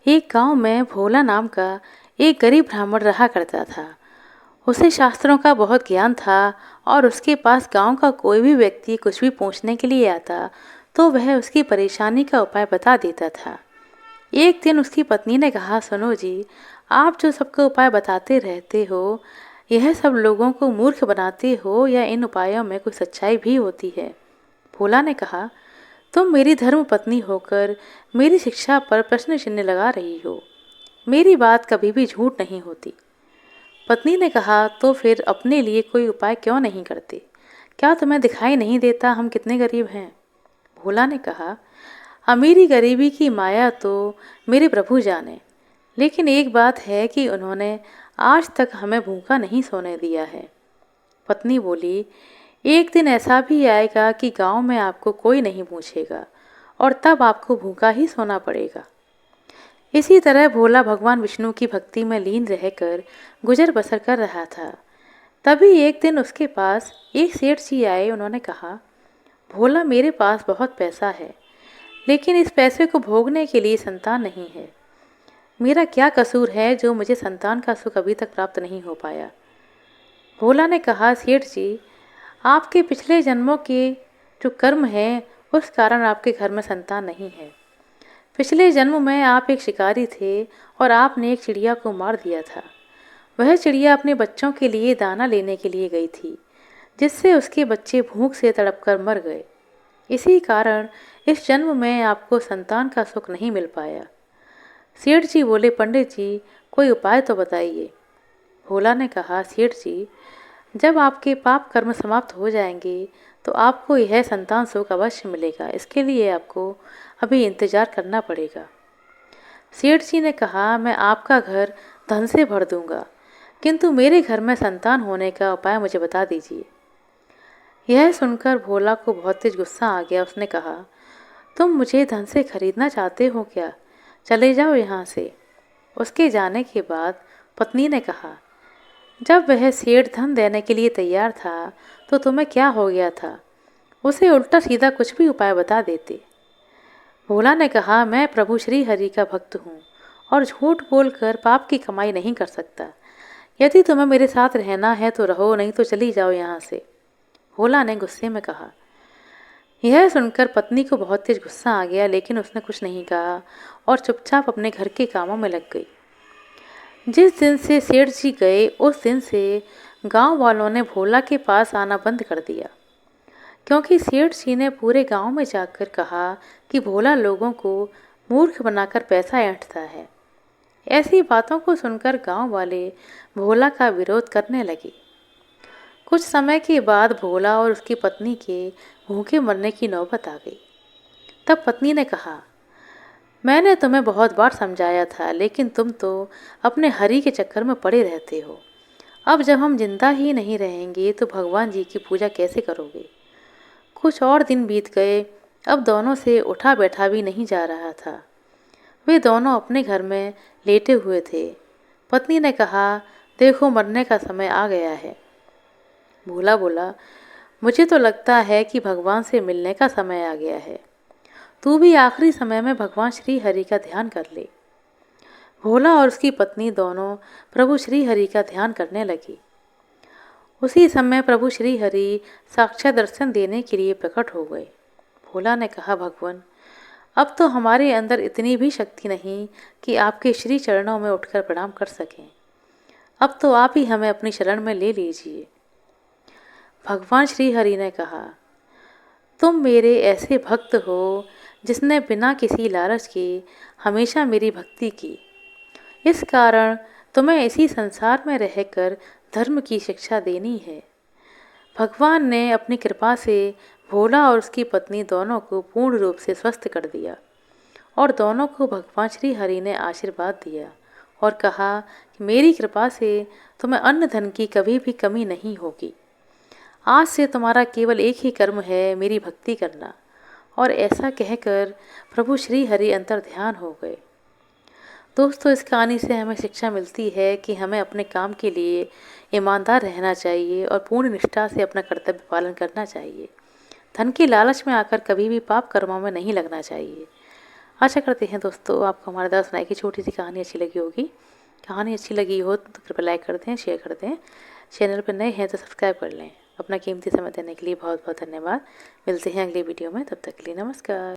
एक गांव में भोला नाम का एक गरीब ब्राह्मण रहा करता था। उसे शास्त्रों का बहुत ज्ञान था और उसके पास गांव का कोई भी व्यक्ति कुछ भी पूछने के लिए आता तो वह उसकी परेशानी का उपाय बता देता था। एक दिन उसकी पत्नी ने कहा, सुनो जी, आप जो सबको उपाय बताते रहते हो, यह सब लोगों को मूर्ख बनाते हो या इन उपायों में कोई सच्चाई भी होती है? भोला ने कहा, तुम मेरी धर्म पत्नी होकर मेरी शिक्षा पर प्रश्न चिन्ह लगा रही हो। मेरी बात कभी भी झूठ नहीं होती। पत्नी ने कहा, तो फिर अपने लिए कोई उपाय क्यों नहीं करते? क्या तुम्हें दिखाई नहीं देता हम कितने गरीब हैं? भोला ने कहा, अमीरी गरीबी की माया तो मेरे प्रभु जाने, लेकिन एक बात है कि उन्होंने आज तक हमें भूखा नहीं सोने दिया है। पत्नी बोली, एक दिन ऐसा भी आएगा कि गांव में आपको कोई नहीं पूछेगा और तब आपको भूखा ही सोना पड़ेगा। इसी तरह भोला भगवान विष्णु की भक्ति में लीन रहकर गुजर बसर कर रहा था। तभी एक दिन उसके पास एक सेठ जी आए। उन्होंने कहा, भोला, मेरे पास बहुत पैसा है, लेकिन इस पैसे को भोगने के लिए संतान नहीं है। मेरा क्या कसूर है जो मुझे संतान का सुख अभी तक प्राप्त नहीं हो पाया? भोला ने कहा, सेठ जी, आपके पिछले जन्मों के जो कर्म है उस कारण आपके घर में संतान नहीं है। पिछले जन्म में आप एक शिकारी थे और आपने एक चिड़िया को मार दिया था। वह चिड़िया अपने बच्चों के लिए दाना लेने के लिए गई थी, जिससे उसके बच्चे भूख से तड़पकर मर गए। इसी कारण इस जन्म में आपको संतान का सुख नहीं मिल पाया। सेठ जी बोले, पंडित जी, कोई उपाय तो बताइए। भोला ने कहा, सेठ जी, जब आपके पाप कर्म समाप्त हो जाएंगे तो आपको यह संतान सुख अवश्य मिलेगा। इसके लिए आपको अभी इंतजार करना पड़ेगा। सेठ जी ने कहा, मैं आपका घर धन से भर दूंगा, किंतु मेरे घर में संतान होने का उपाय मुझे बता दीजिए। यह सुनकर भोला को बहुत तेज गुस्सा आ गया। उसने कहा, तुम मुझे धन से खरीदना चाहते हो क्या? चले जाओ यहाँ से। उसके जाने के बाद पत्नी ने कहा, जब वह सेठ धन देने के लिए तैयार था तो तुम्हें क्या हो गया था? उसे उल्टा सीधा कुछ भी उपाय बता देते। भोला ने कहा, मैं प्रभु श्री हरि का भक्त हूँ और झूठ बोलकर पाप की कमाई नहीं कर सकता। यदि तुम्हें मेरे साथ रहना है तो रहो, नहीं तो चली जाओ यहाँ से। भोला ने गुस्से में कहा। यह सुनकर पत्नी को बहुत तेज गुस्सा आ गया, लेकिन उसने कुछ नहीं कहा और चुपचाप अपने घर के कामों में लग गई। जिस दिन से सेठ जी गए उस दिन से गांव वालों ने भोला के पास आना बंद कर दिया, क्योंकि सेठ जी ने पूरे गांव में जाकर कहा कि भोला लोगों को मूर्ख बनाकर पैसा ऐंठता है। ऐसी बातों को सुनकर गांव वाले भोला का विरोध करने लगे। कुछ समय के बाद भोला और उसकी पत्नी के भूखे मरने की नौबत आ गई। तब पत्नी ने कहा, मैंने तुम्हें बहुत बार समझाया था, लेकिन तुम तो अपने हरि के चक्कर में पड़े रहते हो। अब जब हम जिंदा ही नहीं रहेंगे तो भगवान जी की पूजा कैसे करोगे? कुछ और दिन बीत गए। अब दोनों से उठा बैठा भी नहीं जा रहा था। वे दोनों अपने घर में लेटे हुए थे। पत्नी ने कहा, देखो, मरने का समय आ गया है। भोला बोला, मुझे तो लगता है कि भगवान से मिलने का समय आ गया है। तू भी आखिरी समय में भगवान श्री हरि का ध्यान कर ले। भोला और उसकी पत्नी दोनों प्रभु श्री हरि का ध्यान करने लगी। उसी समय प्रभु श्री हरि साक्षात दर्शन देने के लिए प्रकट हो गए। भोला ने कहा, भगवान, अब तो हमारे अंदर इतनी भी शक्ति नहीं कि आपके श्री चरणों में उठकर प्रणाम कर सकें। अब तो आप ही हमें अपनी शरण में ले लीजिए। भगवान श्री हरि ने कहा, तुम मेरे ऐसे भक्त हो जिसने बिना किसी लालच के हमेशा मेरी भक्ति की। इस कारण तुम्हें इसी संसार में रहकर धर्म की शिक्षा देनी है। भगवान ने अपनी कृपा से भोला और उसकी पत्नी दोनों को पूर्ण रूप से स्वस्थ कर दिया और दोनों को भगवान श्री हरि ने आशीर्वाद दिया और कहा कि मेरी कृपा से तुम्हें अन्न धन की कभी भी कमी नहीं होगी। आज से तुम्हारा केवल एक ही कर्म है, मेरी भक्ति करना। और ऐसा कहकर प्रभु श्री हरि अंतर ध्यान हो गए। दोस्तों, इस कहानी से हमें शिक्षा मिलती है कि हमें अपने काम के लिए ईमानदार रहना चाहिए और पूर्ण निष्ठा से अपना कर्तव्य पालन करना चाहिए। धन के लालच में आकर कभी भी पाप कर्मों में नहीं लगना चाहिए। आशा करते हैं दोस्तों आपको हमारे द्वारा सुनाई की छोटी सी कहानी अच्छी लगी होगी। कहानी अच्छी लगी हो तो कृपया लाइक कर दें, शेयर कर दें। चैनल पर नए हैं तो सब्सक्राइब कर लें। अपना कीमती समय देने के लिए बहुत बहुत धन्यवाद। मिलते हैं अगली वीडियो में, तब तक के लिए नमस्कार।